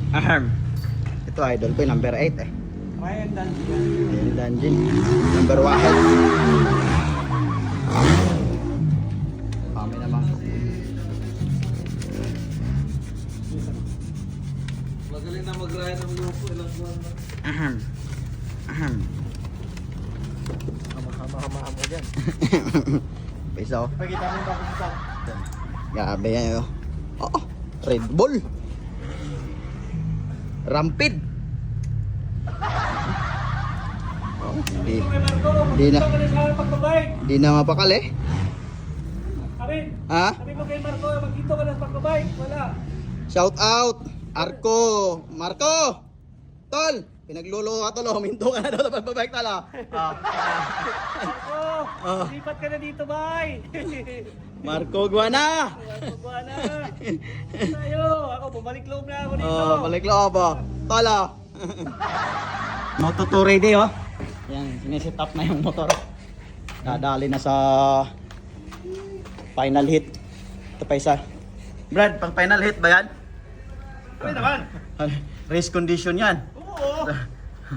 Ahem. Ito idol ko yung number 8 eh. Ryan Dungeon. Ayan, dungeon. Number 1. Kami naman. Magaling na mag-ride ng lupo. Ilang buwan na. Ahem. Ahem. Hama-hama mo dyan. Piso. Pagkita mo yung bakit isa. Grabe yan yun. Oh, Red Bull. Rampid. Oh, di na. Di na mapakal eh. Amin. Ha? Sabi mo kay Marco, magkito ka ng pagkabike. Wala. Shout out. Arco. Marco. Tol. Pinaglolo ka tol. Huminto ka na daw sa pagbabike tol. Marco, lipat ka na dito, bay. Marco Guana. Magbuha na. Tayo. Ako, bumalik loob na ako dito. Oh, balik loob oh. Tala. Moto 2 ready oh. Yan, siniset up na yung motor. Dadali na sa final hit. Ito pa isa. Brad, pang final hit ba yan? Ano naman? Race condition yan. Oo.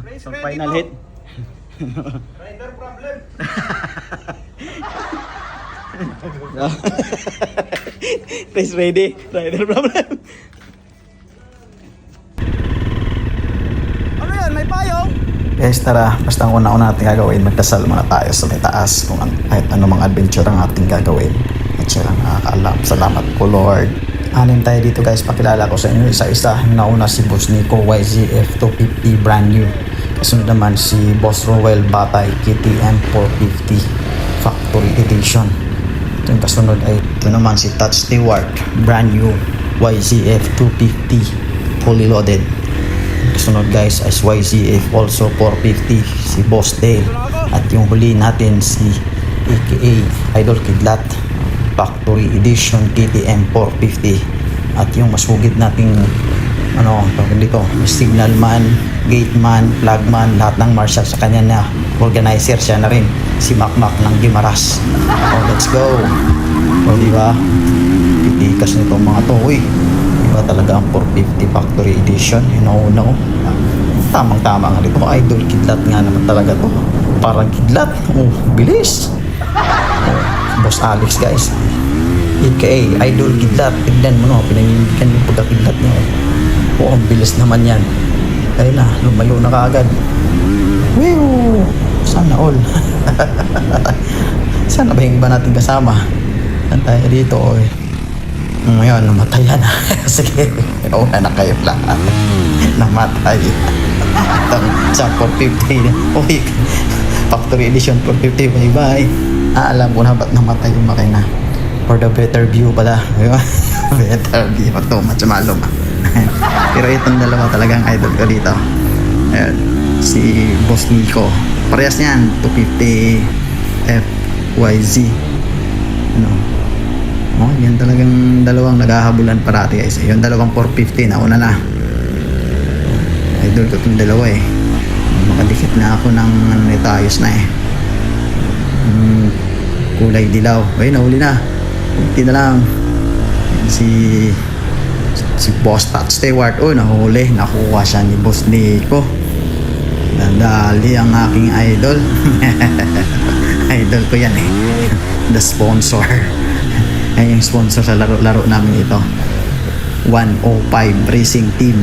Race Pang ready final to. hit. Rider problem. Race ready. Rider problem. Ano yan? May payong? Guys, tara, basta ang una-una natin gagawin, magdasal muna tayo sa may taas kung kahit anong mga adventure ang ating gagawin. At siya lang nakakaalam. Salamat po, Lord. Anim tayo dito guys, pakilala ko sa inyo isa-isa. Nauna si Boss Nico YZF 250 brand new. Kasunod naman si Boss Roel Batay KTM 450 Factory Edition. Ito yung kasunod ay ito naman si Touch Stewart brand new YZF 250 fully loaded. Kasunod guys ay YZF also 450 si Boss Dale. At yung huli natin si AKA Idol Kidlat Factory Edition KTM 450. At yung masugid nating tawag dito, signal man, gate man, flag man, lahat ng marshal sa kanya na organizer siya na rin, si Macmac ng Gimaras. Oh, let's go. O diba, titikas nitong mga to. Uy, diba talaga ang 450 Factory Edition, no. Tamang tama nga dito, Idol Kidlat nga naman talaga to. Parang kidlat, bilis. Boss Alex guys, AKA Idol Kidlat, tignan mo pinangindigan yung pagkakidlat niya. Ang bilis naman yan. Ayun na, lumayo na kaagad. Woo! Sana all. Sana ba yung iba natin kasama? Saan tayo dito? Ngayon, namatay na. Sige, una na kayo lahat. Namatay. Sa 450. Uy, Factory Edition 450. Bye-bye. Alam ko na ba't namatay yung makina. For the better view pala. Better view. Ito, matyamalong. Pero itong dalawa talagang idol ko dito. Ayan, si Boss Nico. Parehas niyan, 250 FYZ. Yan talagang dalawang naghahabulan parati guys. Yung dalawang 450 nauna na. Idol ko itong dalawa eh. Makadikit na ako ng ayos na eh. Kulay dilaw. Ay, nahuli na. Kunti na lang. Si Boss Touch Stewart, nahuli, nakuha siya ni Boss Nico. Nadali ang aking idol. Idol ko yan eh. The sponsor. Ay yung sponsor sa laro-laro namin ito. 105 Racing Team.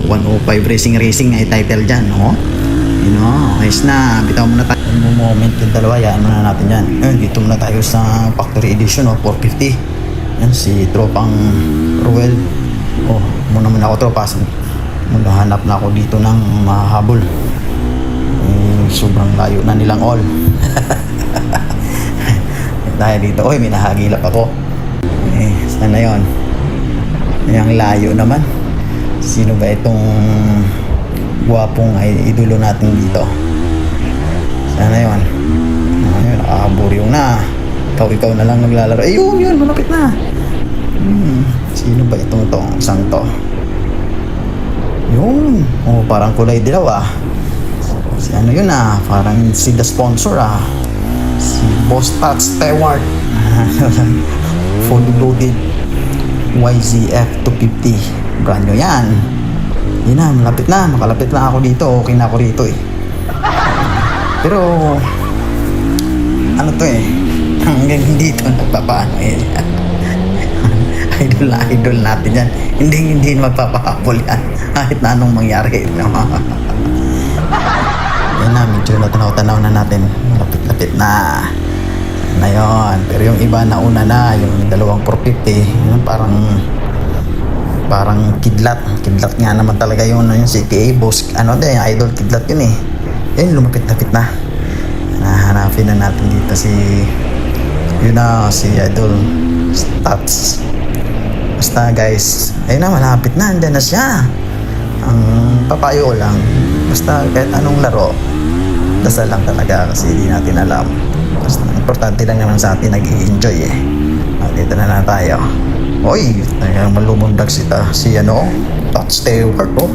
105 Racing ay title dyan, no? Ayos na, bitaw muna tayo. Moment yung dalawa, yan muna natin yan. Dito muna tayo sa Factory Edition, 450. Yan si tropang Roel. Muna ako tropa. Hanap na ako dito ng mahabol. Sobrang layo na nilang all. Dahil dito, may nahagilap ako. Saan na yun? Yung layo naman. Sino ba itong gwapong idolo natin dito? Saan na yun? Nakakaburyong na. Ikaw na lang maglalaro. Yun, malapit na. Sino ba itong isang to? Yun. Parang kulay dilaw ah. Si ano yun ah. Parang si the sponsor ah. Si Boss Touch Stewart. Fully loaded YZF 250. Brand new yan. Yun na, malapit na. Makalapit lang ako dito. Okay na ako rito eh. Pero, ano to eh. Hanggang dito nagpapaano eh. Idol na idol natin yan. Hindi magpapahabol yan. Kahit na anong mangyari. Yan na, medyo natanaw-tanaw na natin. Lapit-lapit na. Na yun. Pero yung iba nauna na, yung 2,450, yun parang kidlat nga naman talaga yung CTA boss, idol kidlat yun eh. Yun, lumapit-lapit na. Hanapin na natin dito si idol stats. Basta guys, ayun na, malapit na, andyan na siya. Ang papayo ko lang, basta kahit anong laro, dasal lang talaga kasi hindi natin alam. Basta importante lang naman sa atin, nag-i-enjoy eh. Dito na tayo. Oy, malumundag si Todd Stewart oh.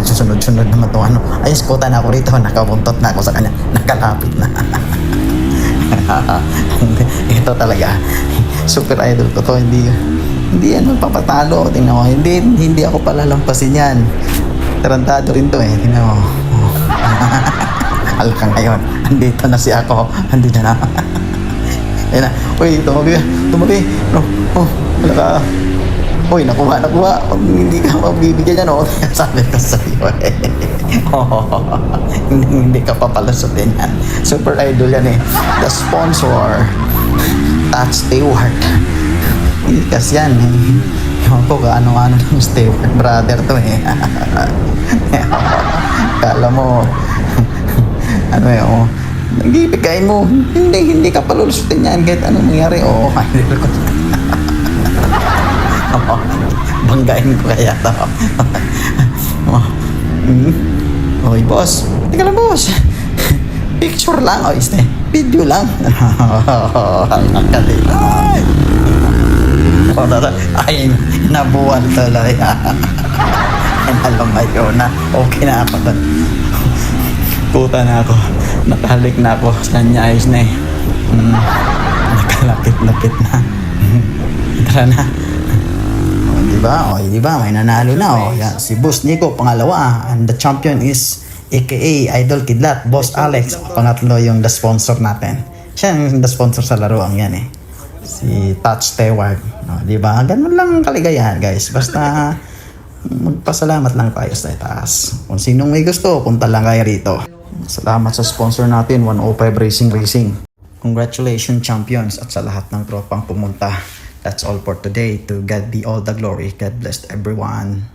Susunod-sunod naman itong ay, skutan ako rito, nakabuntot na ako sa kanya, nakalapit na. Ito talaga, super idol ko to, hindi yan magpapatalo. Tingnan mo, hindi ako palalampasin yan. Tarantado rin to eh, tingnan mo. Alaka ngayon, andito na si ako, andito na. Ayun na, uy, tumabi. Wala ka. Uy, nakuha. Hindi ka magbibigyan yan, oh. Sabi ko sa iyo, eh. Hindi ka papalasutin yan. Super idol yan, eh. The sponsor, Todd Stewart. Kasi yan, eh. Ewan ko ano ng Stewart brother to, eh. Kala mo, nag-ibigay mo. Hindi ka palulusutin yan kahit anong mangyari. Oo, idol ko. Banggain ko kaya to. Oy, boss. Teka lang, boss. Picture lang. O, video lang. Ang galing. Ay, nabuwan tuloy. Alam mo na. Okay na ako doon. Puta na ako. Nakahalik na ako. Kanya ayos na eh. Nakalapit-lapit na. Tara na. Diba? May nanalo na. Yan. Si Boss Nico, pangalawa. And the champion is AKA Idol Kidlat, Boss Alex. Pangatlo yung the sponsor natin. Siya yung the sponsor sa laruang yan eh. Si Todd Stewart. Diba? Ganun lang kaligayahan guys. Basta magpasalamat lang tayo sa itaas. Kung sinong may gusto, punta lang kayo rito. Salamat sa sponsor natin, 105 Racing. Congratulations champions at sa lahat ng tropang pumunta. That's all for today. To God be all the glory. God bless everyone.